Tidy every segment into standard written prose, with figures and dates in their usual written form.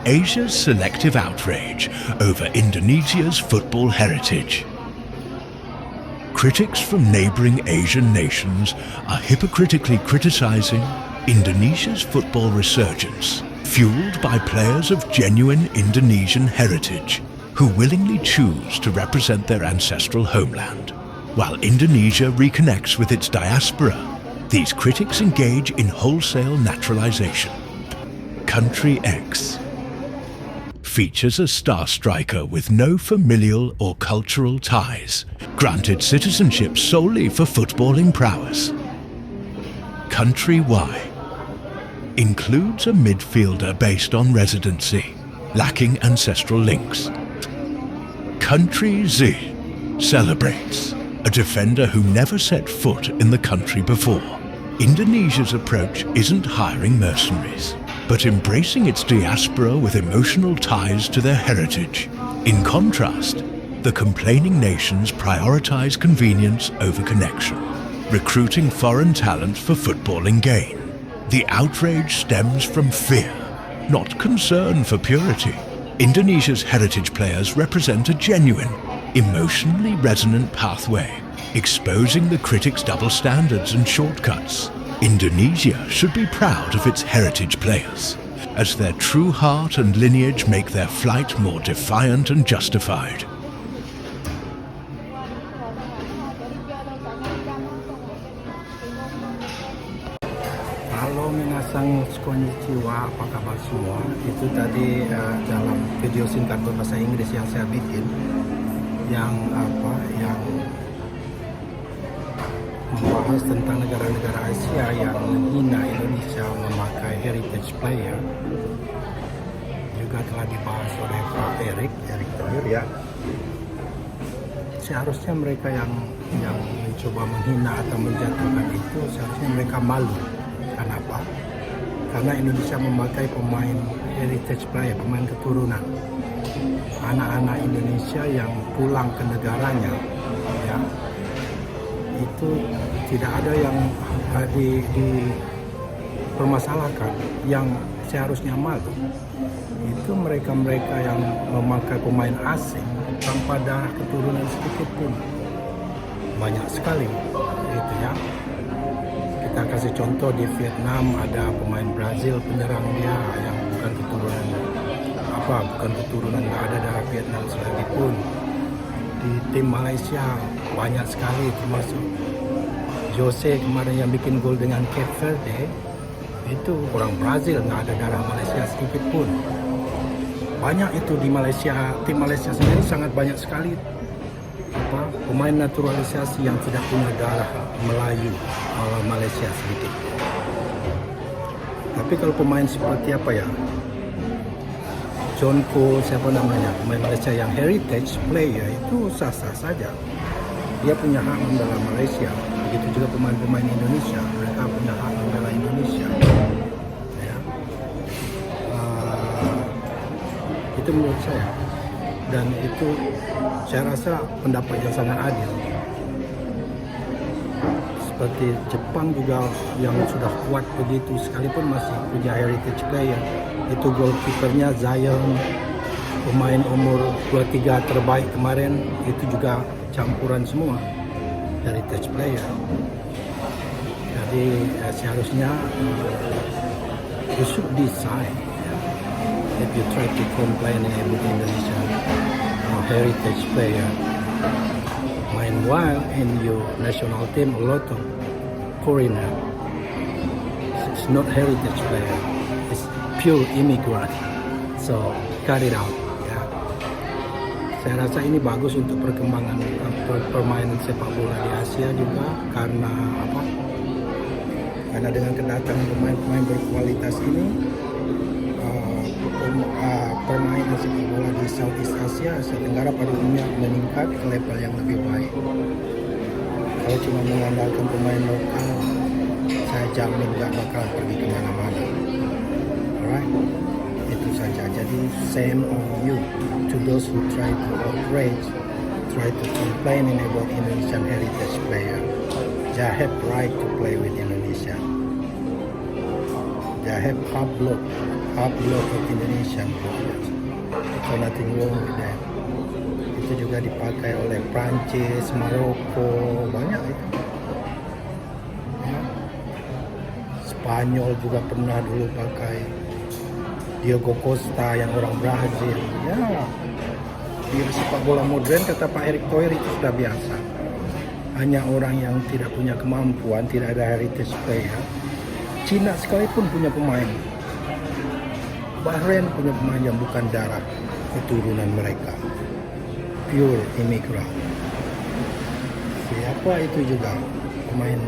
Asia's selective outrage over Indonesia's football heritage. Critics from neighboring Asian nations are hypocritically criticizing Indonesia's football resurgence, fueled by players of genuine Indonesian heritage who willingly choose to represent their ancestral homeland. While Indonesia reconnects with its diaspora, these critics engage in wholesale naturalization. Country X features a star striker with no familial or cultural ties, granted citizenship solely for footballing prowess. Country Y includes a midfielder based on residency, lacking ancestral links. Country Z celebrates a defender who never set foot in the country before. Indonesia's approach isn't hiring mercenaries, but embracing its diaspora with emotional ties to their heritage. In contrast, the complaining nations prioritize convenience over connection, recruiting foreign talent for footballing gain. The outrage stems from fear, not concern for purity. Indonesia's heritage players represent a genuine, emotionally resonant pathway, exposing the critics' double standards and shortcuts. Indonesia should be proud of its heritage players, as their true heart and lineage make their flight more defiant and justified. Halo minasang konnichiwa, apa kabar semua? Itu tadi dalam video singkat berbahasa Inggris yang saya bikin, yang membahas tentang negara-negara Asia yang menghina Indonesia memakai heritage player. Juga telah dibahas oleh Pak Erick Thohir ya. Seharusnya mereka yang mencoba menghina atau menjatuhkan itu seharusnya mereka malu. Kenapa? Karena Indonesia memakai pemain heritage player, pemain keturunan. Anak-anak Indonesia yang pulang ke negaranya, ya, itu tidak ada yang dipermasalahkan. Yang seharusnya malu itu mereka-mereka yang memakai pemain asing tanpa darah keturunan sedikit pun. Banyak sekali, gitu ya. Kita kasih contoh, di Vietnam ada pemain Brazil penyerang dia yang bukan keturunan nggak ada darah Vietnam selagi pun. Di tim Malaysia banyak sekali, termasuk Jose kemarin yang bikin gol dengan Cape Verde itu orang Brazil, nggak ada darah Malaysia sedikit pun. Banyak itu di Malaysia, tim Malaysia sendiri sangat banyak sekali pemain naturalisasi yang tidak punya darah Melayu Malaysia sedikit. Tapi kalau pemain seperti apa ya, John Cole, siapa namanya, pemain Malaysia yang heritage player itu sah-sah saja. Dia punya hak membela Malaysia. Begitu juga pemain-pemain Indonesia, mereka punya hak membela Indonesia. Ya. Itu menurut saya. Dan itu saya rasa pendapat yang sangat adil. Seperti Jepang juga yang sudah kuat begitu sekalipun masih punya heritage player. Itu goalkeepernya Zion, pemain umur 23 terbaik kemarin, itu juga campuran semua heritage player. Jadi seharusnya you should decide if you try to complain with Indonesian heritage player. Meanwhile, in your national team, a lot of foreigner. It's not heritage player. It's pure immigrant. So, cut it out. Ya. Saya rasa ini bagus untuk perkembangan permainan sepak bola di Asia juga, karena apa? Karena dengan kedatangan pemain-pemain berkualitas ini, permainan sepak bola di Southeast Asia, Asia Tenggara pada umumnya meningkat ke level yang lebih baik. Kalau cuma mengandalkan pemain lokal, saya jamin gak bakal pergi kemana-mana. Alright, itu saja. Jadi same on you, to those who try to outrage, try to complain about Indonesian heritage player. They have right to play with Indonesia. They have half blood of Indonesian players. So nothing wrong with that. Itu juga dipakai oleh Prancis, Maroko, banyak itu. Ya. Spanyol juga pernah dulu pakai. Diego Costa yang orang Brazil. Ya, di sepak bola modern kata Pak Erick Thohir itu sudah biasa. Hanya orang yang tidak punya kemampuan, tidak ada heritage player. Cina sekalipun punya pemain. Bahrain punya pemain yang bukan darah keturunan mereka, pure imigran. Siapa itu juga pemain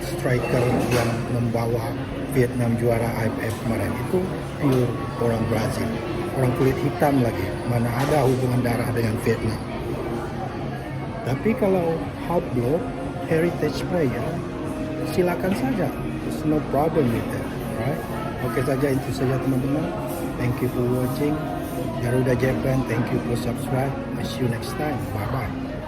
striker yang membawa Vietnam juara AFF kemarin itu pure orang Brazil, orang kulit hitam lagi, mana ada hubungan darah dengan Vietnam. Tapi kalau half blood heritage player, silakan saja, there's no problem with that, right? Oke saja, itu saja teman-teman. Thank you for watching. Garuda Japan, thank you for subscribe. I see you next time. Bye bye.